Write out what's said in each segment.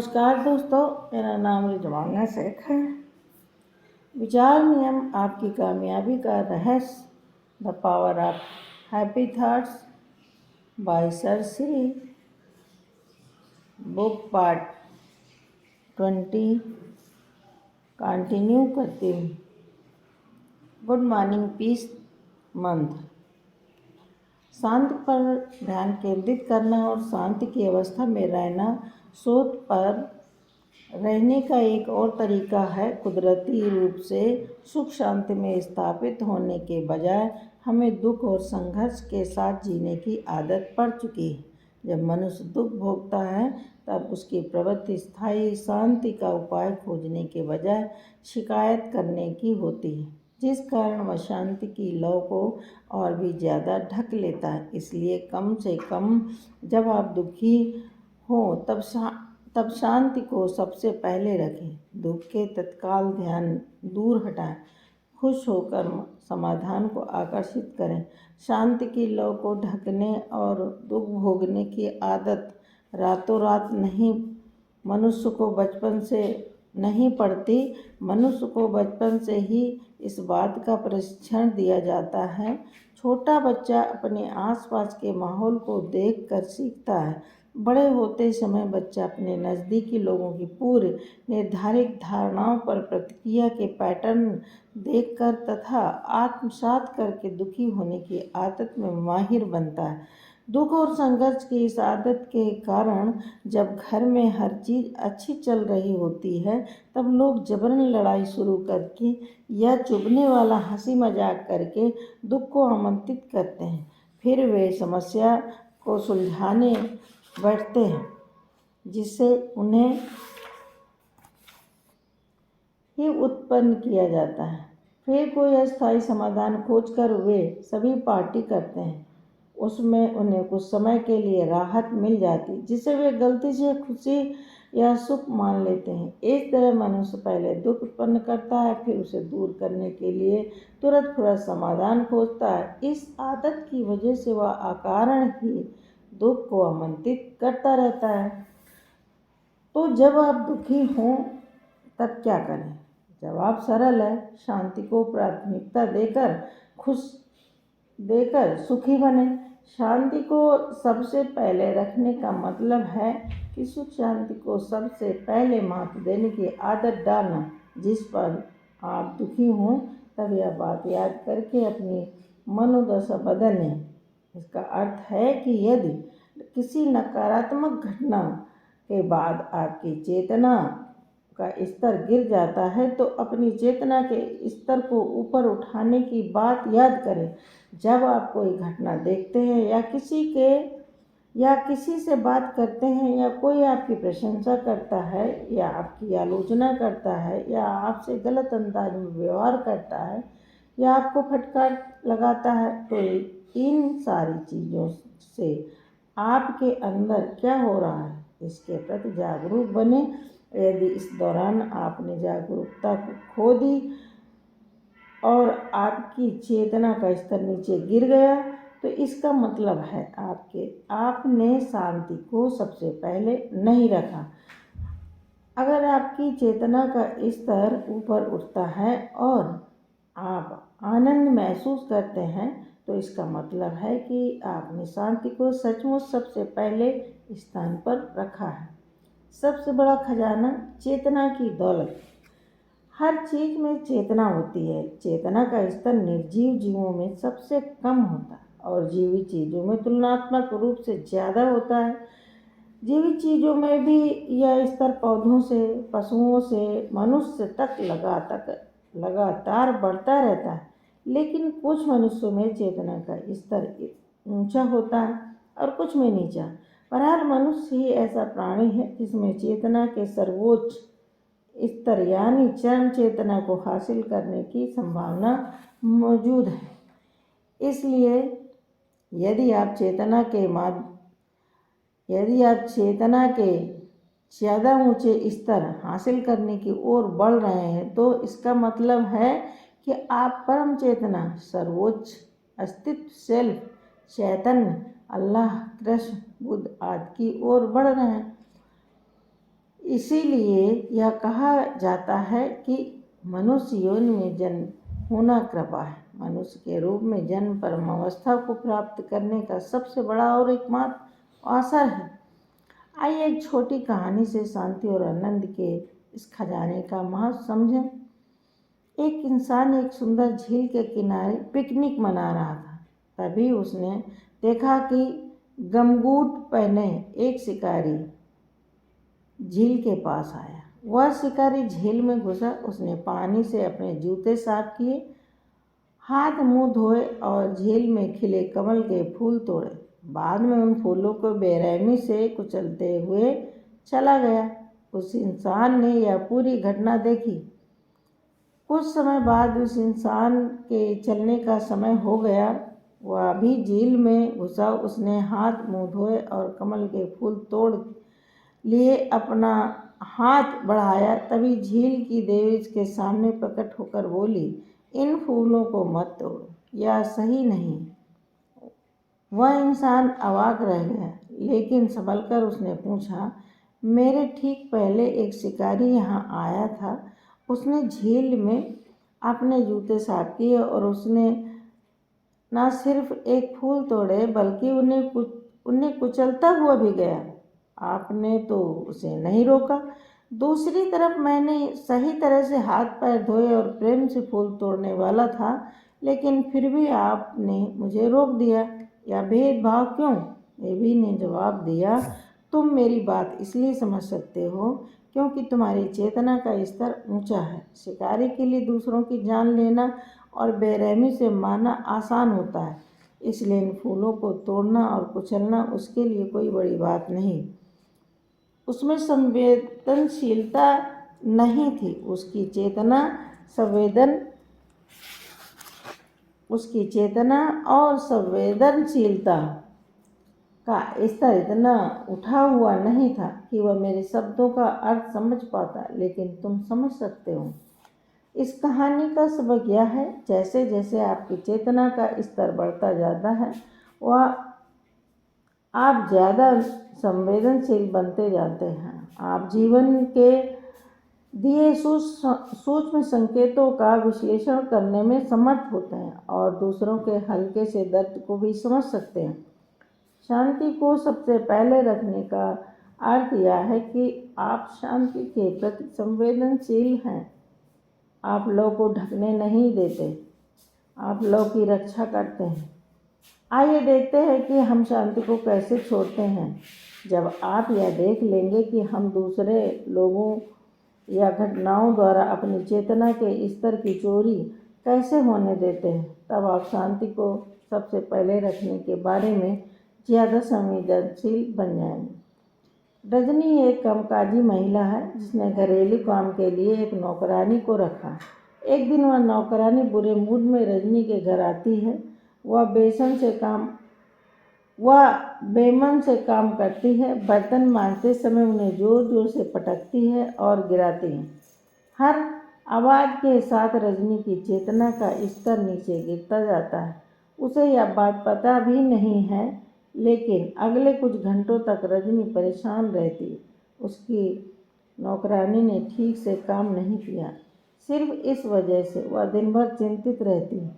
नमस्कार दोस्तों, मेरा नाम रिजवाना शेख है। विचार नियम आपकी कामयाबी का रहस्य, the power of happy thoughts bye sir Shri, book part 20 continue करती हूँ। गुड मॉर्निंग पीस मंत्र। शांति पर ध्यान केंद्रित करना और शांति की अवस्था में रहना शोध पर रहने का एक और तरीका है। कुदरती रूप से सुख शांति में स्थापित होने के बजाय हमें दुख और संघर्ष के साथ जीने की आदत पड़ चुकी है। जब मनुष्य दुख भोगता है तब उसकी प्रवृत्ति स्थायी शांति का उपाय खोजने के बजाय शिकायत करने की होती है, जिस कारण वह शांति की लौ को और भी ज़्यादा ढक लेता है। इसलिए कम से कम जब आप दुखी हो तब शांति को सबसे पहले रखें। दुख के तत्काल ध्यान दूर हटाएं, खुश होकर समाधान को आकर्षित करें। शांति की लौ को ढकने और दुख भोगने की आदत रातों रात नहीं मनुष्य को बचपन से नहीं पड़ती। मनुष्य को बचपन से ही इस बात का प्रशिक्षण दिया जाता है। छोटा बच्चा अपने आसपास के माहौल को देखकर सीखता है। बड़े होते समय बच्चा अपने नज़दीकी लोगों की पूर्व निर्धारित धारणाओं पर प्रतिक्रिया के पैटर्न देखकर तथा आत्मसात करके दुखी होने की आदत में माहिर बनता है। दुख और संघर्ष की इस आदत के कारण जब घर में हर चीज़ अच्छी चल रही होती है तब लोग जबरन लड़ाई शुरू करके या चुभने वाला हंसी मजाक करके दुख को आमंत्रित करते हैं। फिर वे समस्या को सुलझाने बैठते हैं, जिससे उन्हें ही उत्पन्न किया जाता है। फिर कोई अस्थायी समाधान खोजकर वे सभी पार्टी करते हैं। उसमें उन्हें कुछ समय के लिए राहत मिल जाती, जिसे वे गलती से खुशी या सुख मान लेते हैं। इस तरह मनुष्य पहले दुख उत्पन्न करता है, फिर उसे दूर करने के लिए तुरंत समाधान खोजता है। इस आदत की वजह से वह अकारण ही दुख को आमंत्रित करता रहता है। तो जब आप दुखी हों तब क्या करें? जवाब सरल है, शांति को प्राथमिकता देकर सुखी बने। शांति को सबसे पहले रखने का मतलब है कि सुख शांति को सबसे पहले महत्व देने की आदत डालना। जिस पर आप दुखी हों तब यह बात याद करके अपनी मनोदशा बदलें। इसका अर्थ है कि यदि किसी नकारात्मक घटना के बाद आपकी चेतना का स्तर गिर जाता है तो अपनी चेतना के स्तर को ऊपर उठाने की बात याद करें। जब आप कोई घटना देखते हैं या किसी से बात करते हैं या कोई आपकी प्रशंसा करता है या आपकी आलोचना करता है या आपसे गलत अंदाज में व्यवहार करता है या आपको फटकार लगाता है, तो इन सारी चीज़ों से आपके अंदर क्या हो रहा है इसके प्रति जागरूक बने। यदि इस दौरान आपने जागरूकता को खो दी और आपकी चेतना का स्तर नीचे गिर गया तो इसका मतलब है आपने शांति को सबसे पहले नहीं रखा। अगर आपकी चेतना का स्तर ऊपर उठता है और आप आनंद महसूस करते हैं तो इसका मतलब है कि आपने शांति को सचमुच सबसे पहले स्थान पर रखा है। सबसे बड़ा खजाना चेतना की दौलत। हर चीज़ में चेतना होती है। चेतना का स्तर निर्जीव जीवों में सबसे कम होता है और जीवित चीज़ों में तुलनात्मक रूप से ज़्यादा होता है। जीवित चीज़ों में भी यह स्तर पौधों से, पशुओं से, मनुष्य तक लगातार बढ़ता रहता है, लेकिन कुछ मनुष्यों में चेतना का स्तर ऊंचा होता है और कुछ में नीचा। बहरहाल मनुष्य ही ऐसा प्राणी है जिसमें चेतना के सर्वोच्च स्तर यानी चरम चेतना को हासिल करने की संभावना मौजूद है। इसलिए यदि आप चेतना के ज़्यादा ऊंचे स्तर हासिल करने की ओर बढ़ रहे हैं तो इसका मतलब है कि आप परम चेतना, सर्वोच्च अस्तित्व, सेल्फ, चैतन्य, अल्लाह, कृष्ण, बुद्ध आदि की ओर बढ़ रहे हैं। इसीलिए यह कहा जाता है कि मनुष्य योनि में जन्म होना कृपा है। मनुष्य के रूप में जन्म परमावस्था को प्राप्त करने का सबसे बड़ा और एकमात्र अवसर है। आइए एक छोटी कहानी से शांति और आनंद के इस खजाने का महत्व समझें। एक इंसान एक सुंदर झील के किनारे पिकनिक मना रहा था। तभी उसने देखा कि गमबूट पहने एक शिकारी झील के पास आया। वह शिकारी झील में घुसा। उसने पानी से अपने जूते साफ किए, हाथ मुंह धोए और झील में खिले कमल के फूल तोड़े। बाद में उन फूलों को बेरहमी से कुचलते हुए चला गया। उस इंसान ने यह पूरी घटना देखी। कुछ समय बाद उस इंसान के चलने का समय हो गया। वह भी झील में घुसा। उसने हाथ मुंह धोए और कमल के फूल तोड़ लिए अपना हाथ बढ़ाया। तभी झील की देवी उसके सामने प्रकट होकर बोली, इन फूलों को मत तोड़ो, यह सही नहीं। वह इंसान अवाक रह गया, लेकिन संभलकर उसने पूछा, मेरे ठीक पहले एक शिकारी यहाँ आया था। उसने झील में अपने जूते साफ किए और उसने न सिर्फ एक फूल तोड़े बल्कि उन्हें कुचलता हुआ भी गया। आपने तो उसे नहीं रोका। दूसरी तरफ मैंने सही तरह से हाथ पैर धोए और प्रेम से फूल तोड़ने वाला था, लेकिन फिर भी आपने मुझे रोक दिया। यह भेदभाव क्यों? देवी ने जवाब दिया, तुम मेरी बात इसलिए समझ सकते हो क्योंकि तुम्हारी चेतना का स्तर ऊंचा है। शिकारी के लिए दूसरों की जान लेना और बेरहमी से मारना आसान होता है, इसलिए इन फूलों को तोड़ना और कुचलना उसके लिए कोई बड़ी बात नहीं। उसमें संवेदनशीलता नहीं थी। उसकी चेतना और संवेदनशीलता का स्तर इतना उठा हुआ नहीं था कि वह मेरे शब्दों का अर्थ समझ पाता, लेकिन तुम समझ सकते हो। इस कहानी का सबक यह है, जैसे जैसे आपकी चेतना का स्तर बढ़ता जाता है, वह आप ज़्यादा संवेदनशील बनते जाते हैं। आप जीवन के दिए सूक्ष्म संकेतों का विश्लेषण करने में समर्थ होते हैं और दूसरों के हल्के से दर्द को भी समझ सकते हैं। शांति को सबसे पहले रखने का अर्थ यह है कि आप शांति के प्रति संवेदनशील हैं। आप लोगों को ढकने नहीं देते, आप लोगों की रक्षा करते हैं। आइए देखते हैं कि हम शांति को कैसे छोड़ते हैं। जब आप यह देख लेंगे कि हम दूसरे लोगों या घटनाओं द्वारा अपनी चेतना के स्तर की चोरी कैसे होने देते हैं, तब आप शांति को सबसे पहले रखने के बारे में ज़्यादा संवेदनशील बन जाएंगे। रजनी एक कामकाजी महिला है जिसने घरेलू काम के लिए एक नौकरानी को रखा। एक दिन वह नौकरानी बुरे मूड में रजनी के घर आती है। वह बेमन से काम करती है। बर्तन मांजते समय उन्हें जोर जोर से पटकती है और गिराती है। हर आवाज़ के साथ रजनी की चेतना का स्तर नीचे गिरता जाता है। उसे यह बात पता भी नहीं है, लेकिन अगले कुछ घंटों तक रजनी परेशान रहती। उसकी नौकरानी ने ठीक से काम नहीं किया। सिर्फ इस वजह से वह दिन भर चिंतित रहती।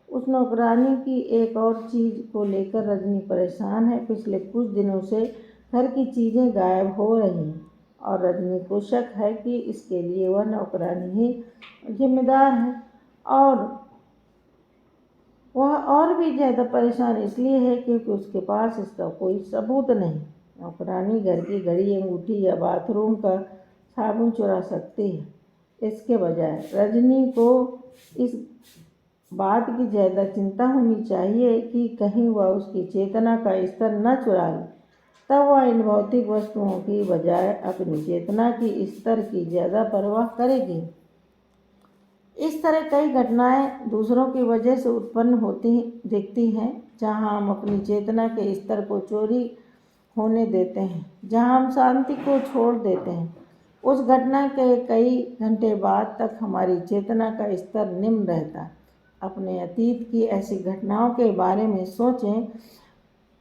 उस नौकरानी की एक और चीज़ को लेकर रजनी परेशान है। पिछले कुछ दिनों से घर की चीज़ें गायब हो रही हैं और रजनी को शक है कि इसके लिए वह नौकरानी ही जिम्मेदार है। और वह और भी ज़्यादा परेशान इसलिए है क्योंकि उसके पास इसका कोई सबूत नहीं। नौकरानी घर की घड़ी, अंगूठी या बाथरूम का साबुन चुरा सकती है। इसके बजाय रजनी को इस बात की ज़्यादा चिंता होनी चाहिए कि कहीं वह उसकी चेतना का स्तर न चुरा ले। तब वह इन भौतिक वस्तुओं की बजाय अपनी चेतना की स्तर की ज़्यादा परवाह करेगी। इस तरह कई घटनाएं दूसरों की वजह से उत्पन्न होती दिखती हैं, जहां हम अपनी चेतना के स्तर को चोरी होने देते हैं, जहां हम शांति को छोड़ देते हैं। उस घटना के कई घंटे बाद तक हमारी चेतना का स्तर निम्न रहता है। अपने अतीत की ऐसी घटनाओं के बारे में सोचें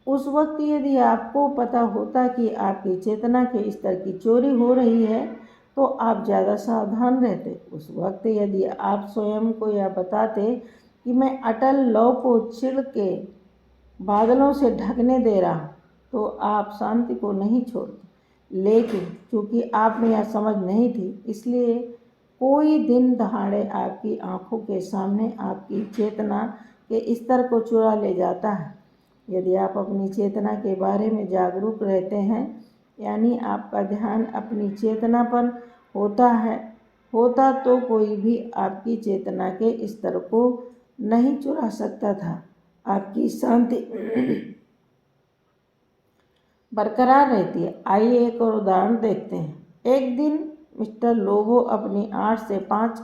उस वक्त यदि आपको पता होता कि आपकी चेतना के स्तर की चोरी हो रही है तो आप ज़्यादा सावधान रहते। उस वक्त यदि आप स्वयं को यह बताते कि मैं अटल लौ को चिढ़ के बादलों से ढकने दे रहा तो आप शांति को नहीं छोड़ते। लेकिन चूँकि आप में यह समझ नहीं थी, इसलिए कोई दिन दहाड़े आपकी आँखों के सामने आपकी चेतना के स्तर को चुरा ले जाता है। यदि आप अपनी चेतना के बारे में जागरूक रहते हैं, यानी आपका ध्यान अपनी चेतना पर होता तो कोई भी आपकी चेतना के स्तर को नहीं चुरा सकता था। आपकी शांति बरकरार रहती है। आइए एक और उदाहरण देखते हैं। एक दिन मिस्टर लोबो अपनी 8 से 5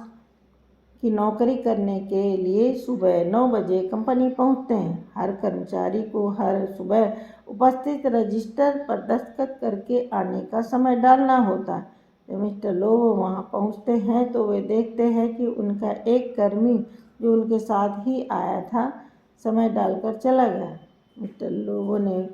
की नौकरी करने के लिए सुबह 9 बजे कंपनी पहुंचते हैं। हर कर्मचारी को हर सुबह उपस्थित रजिस्टर पर दस्तखत करके आने का समय डालना होता है। जब मिस्टर लोबो वहां पहुंचते हैं तो वे देखते हैं कि उनका एक कर्मी जो उनके साथ ही आया था समय डालकर चला गया। मिस्टर लोबो ने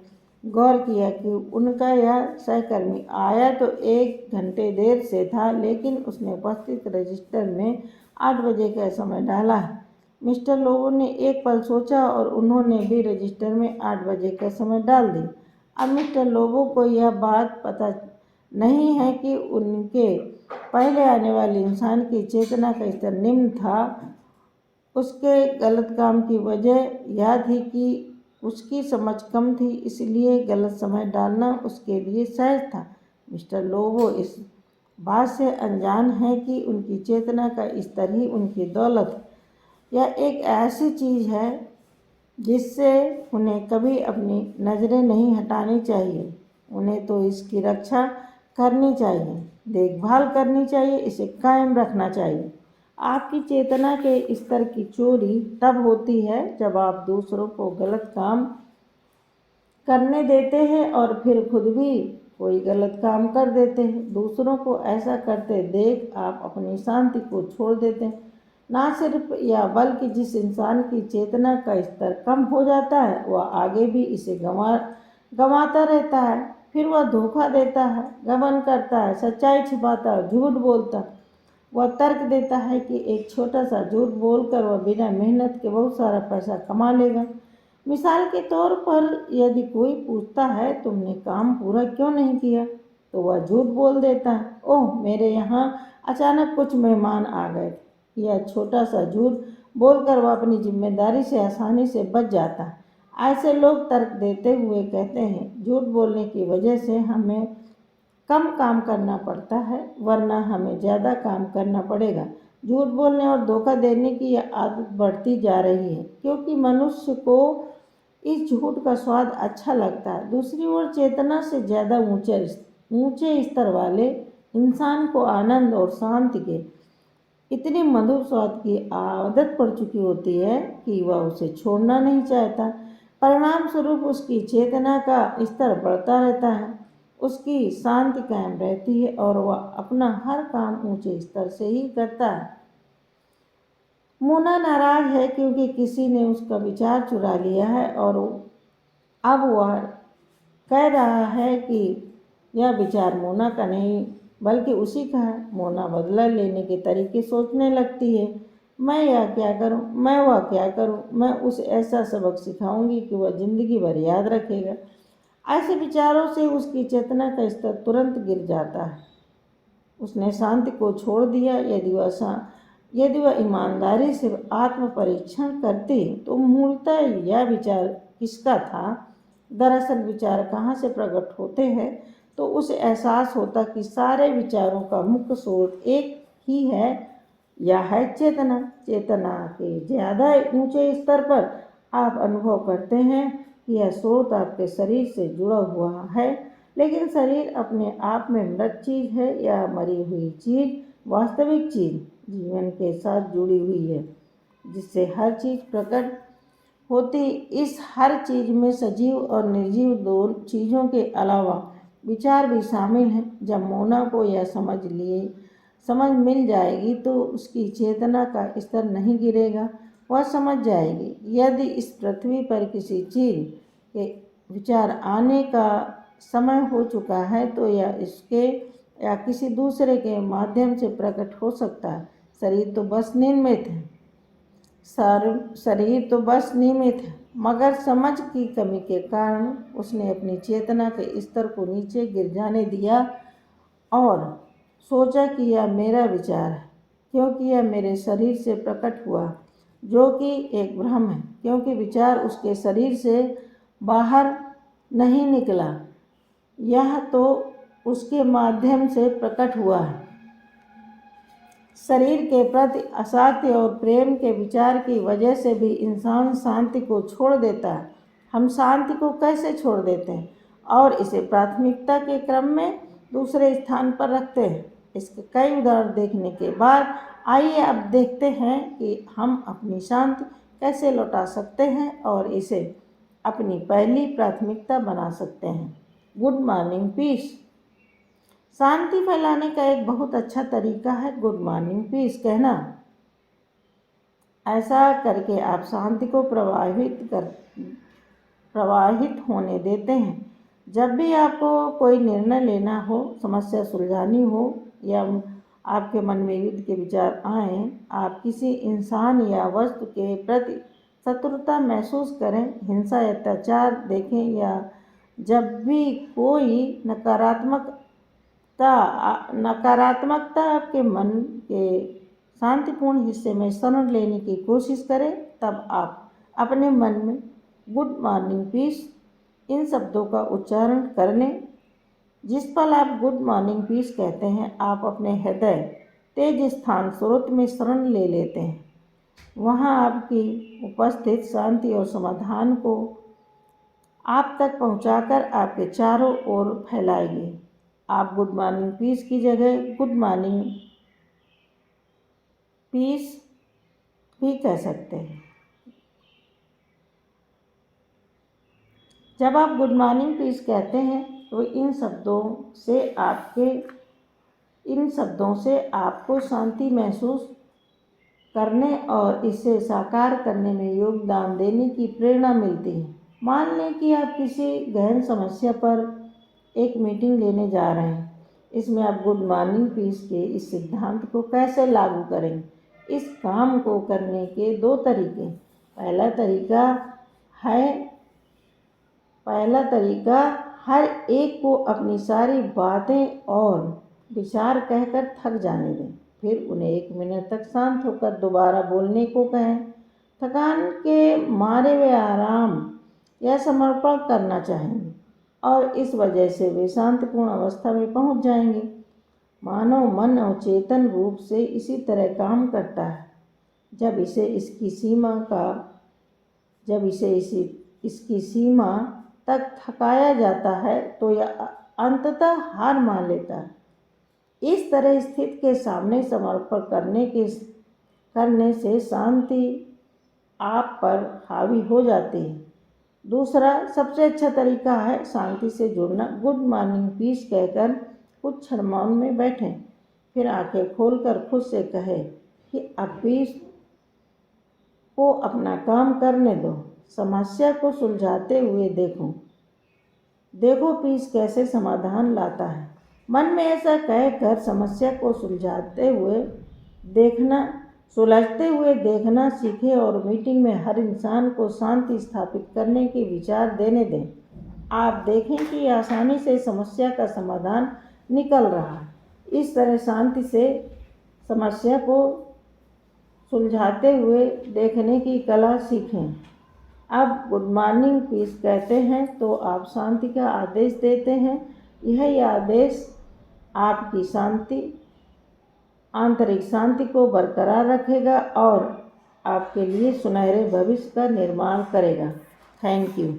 गौर किया कि उनका यह सहकर्मी आया तो 1 घंटे देर से था, लेकिन उसने उपस्थित रजिस्टर में 8 बजे का समय डाला है। मिस्टर लोबो ने एक पल सोचा और उन्होंने भी रजिस्टर में 8 बजे का समय डाल दिया। अब मिस्टर लोबो को यह बात पता नहीं है कि उनके पहले आने वाले इंसान की चेतना का स्तर निम्न था। उसके गलत काम की वजह यह थी कि उसकी समझ कम थी, इसलिए गलत समय डालना उसके लिए सहज था। मिस्टर लोबो इस बात से अनजान है कि उनकी चेतना का स्तर ही उनकी दौलत है। यह एक ऐसी चीज़ है जिससे उन्हें कभी अपनी नज़रें नहीं हटानी चाहिए। उन्हें तो इसकी रक्षा करनी चाहिए, देखभाल करनी चाहिए, इसे कायम रखना चाहिए। आपकी चेतना के स्तर की चोरी तब होती है जब आप दूसरों को गलत काम करने देते हैं और फिर खुद भी कोई गलत काम कर देते हैं। दूसरों को ऐसा करते देख आप अपनी शांति को छोड़ देते हैं। ना सिर्फ यह बल्कि जिस इंसान की चेतना का स्तर कम हो जाता है वह आगे भी इसे गंवाता रहता है। फिर वह धोखा देता है, गबन करता है, सच्चाई छिपाता है, झूठ बोलता है। वह तर्क देता है कि एक छोटा सा झूठ बोलकर वह बिना मेहनत के बहुत सारा पैसा कमा लेगा। मिसाल के तौर पर यदि कोई पूछता है तुमने काम पूरा क्यों नहीं किया, तो वह झूठ बोल देता है, ओह मेरे यहाँ अचानक कुछ मेहमान आ गए थे। यह छोटा सा झूठ बोलकर वह अपनी जिम्मेदारी से आसानी से बच जाता है। ऐसे लोग तर्क देते हुए कहते हैं झूठ बोलने की वजह से हमें कम काम करना पड़ता है, वरना हमें ज़्यादा काम करना पड़ेगा। झूठ बोलने और धोखा देने की यह आदत बढ़ती जा रही है क्योंकि मनुष्य को इस झूठ का स्वाद अच्छा लगता है। दूसरी ओर चेतना से ज़्यादा ऊंचे स्तर वाले इंसान को आनंद और शांति के इतनी मधुर स्वाद की आदत पड़ चुकी होती है कि वह उसे छोड़ना नहीं चाहता। परिणाम स्वरूप उसकी चेतना का स्तर बढ़ता रहता है, उसकी शांति कायम रहती है और वह अपना हर काम ऊंचे स्तर से ही करता है। मोना नाराज है क्योंकि किसी ने उसका विचार चुरा लिया है और अब वह कह रहा है कि यह विचार मोना का नहीं बल्कि उसी का है। मोना बदला लेने के तरीके सोचने लगती है, मैं यह क्या करूं, मैं वह क्या करूं, मैं उसे ऐसा सबक सिखाऊंगी कि वह जिंदगी भर याद रखेगा। ऐसे विचारों से उसकी चेतना का स्तर तुरंत गिर जाता है। उसने शांति को छोड़ दिया। यदि वह ईमानदारी से आत्म परीक्षण करती तो मूलतः यह विचार किसका था, दरअसल विचार कहाँ से प्रकट होते हैं, तो उसे एहसास होता कि सारे विचारों का मुख्य स्रोत एक ही है, यह है चेतना। चेतना के ज़्यादा ऊंचे स्तर पर आप अनुभव करते हैं कि यह स्रोत आपके शरीर से जुड़ा हुआ है, लेकिन शरीर अपने आप में मृत चीज़ है या मरी हुई चीज़। वास्तविक चीज़ जीवन के साथ जुड़ी हुई है जिससे हर चीज़ प्रकट होती। इस हर चीज़ में सजीव और निर्जीव दो चीज़ों के अलावा विचार भी शामिल हैं। जब मोना को यह समझ मिल जाएगी तो उसकी चेतना का स्तर नहीं गिरेगा। वह समझ जाएगी यदि इस पृथ्वी पर किसी चीज़ के विचार आने का समय हो चुका है तो यह इसके या किसी दूसरे के माध्यम से प्रकट हो सकता है। शरीर तो बस निमित्त है, शरीर तो बस निमित्त है, मगर समझ की कमी के कारण उसने अपनी चेतना के स्तर को नीचे गिर जाने दिया और सोचा कि यह मेरा विचार है, क्योंकि यह मेरे शरीर से प्रकट हुआ, जो कि एक भ्रम है, क्योंकि विचार उसके शरीर से बाहर नहीं निकला, यह तो उसके माध्यम से प्रकट हुआ है। शरीर के प्रति अशांति और प्रेम के विचार की वजह से भी इंसान शांति को छोड़ देता है। हम शांति को कैसे छोड़ देते हैं और इसे प्राथमिकता के क्रम में दूसरे स्थान पर रखते हैं। इसके कई उदाहरण देखने के बाद आइए अब देखते हैं कि हम अपनी शांति कैसे लौटा सकते हैं और इसे अपनी पहली प्राथमिकता बना सकते हैं। Good morning piece. शांति फैलाने का एक बहुत अच्छा तरीका है गुड मॉर्निंग पीस कहना। ऐसा करके आप शांति को प्रवाहित होने देते हैं। जब भी आपको कोई निर्णय लेना हो, समस्या सुलझानी हो या आपके मन में युद्ध के विचार आए, आप किसी इंसान या वस्तु के प्रति शत्रुता महसूस करें, हिंसा या अत्याचार देखें या जब भी कोई नकारात्मकता आपके मन के शांतिपूर्ण हिस्से में शरण लेने की कोशिश करें, तब आप अपने मन में गुड मॉर्निंग पीस इन शब्दों का उच्चारण कर लें। जिस पल आप गुड मॉर्निंग पीस कहते हैं, आप अपने हृदय तेज स्थान स्रोत में शरण ले लेते हैं। वहाँ आपकी उपस्थित शांति और समाधान को आप तक पहुंचाकर आपके चारों ओर फैलाएगी। आप गुड मॉर्निंग पीस की जगह गुड मॉर्निंग पीस भी कह सकते हैं। जब आप गुड मॉर्निंग पीस कहते हैं तो इन शब्दों से आपको शांति महसूस करने और इसे साकार करने में योगदान देने की प्रेरणा मिलती है। मान लें कि आप किसी गहन समस्या पर एक मीटिंग लेने जा रहे हैं। इसमें आप गुड मॉर्निंग पीस के इस सिद्धांत को कैसे लागू करेंगे? इस काम को करने के दो तरीके। पहला तरीका हर एक को अपनी सारी बातें और विचार कहकर थक जाने दें, फिर उन्हें 1 मिनट तक शांत होकर दोबारा बोलने को कहें। थकान के मारे वे आराम या समर्पण करना चाहेंगे और इस वजह से वे शांतिपूर्ण अवस्था में पहुंच जाएंगे। मानव मन अवचेतन रूप से इसी तरह काम करता है। जब इसे इसकी सीमा तक थकाया जाता है तो यह अंततः हार मान लेता है। इस तरह स्थिति के सामने समर्पण करने से शांति आप पर हावी हो जाती है। दूसरा सबसे अच्छा तरीका है शांति से जुड़ना। गुड मॉर्निंग पीस कहकर कुछ क्षण मौन में बैठें, फिर आंखें खोलकर खुद से कहें कि अब पीस को अपना काम करने दो। समस्या को सुलझाते हुए देखो पीस कैसे समाधान लाता है। मन में ऐसा कहकर समस्या को सुलझते हुए देखना सीखें और मीटिंग में हर इंसान को शांति स्थापित करने के विचार देने दें। आप देखें कि आसानी से समस्या का समाधान निकल रहा है। इस तरह शांति से समस्या को सुलझाते हुए देखने की कला सीखें। अब गुड मॉर्निंग पीस कहते हैं तो आप शांति का आदेश देते हैं। यही आदेश आपकी आंतरिक शांति को बरकरार रखेगा और आपके लिए सुनहरे भविष्य का निर्माण करेगा। Thank you.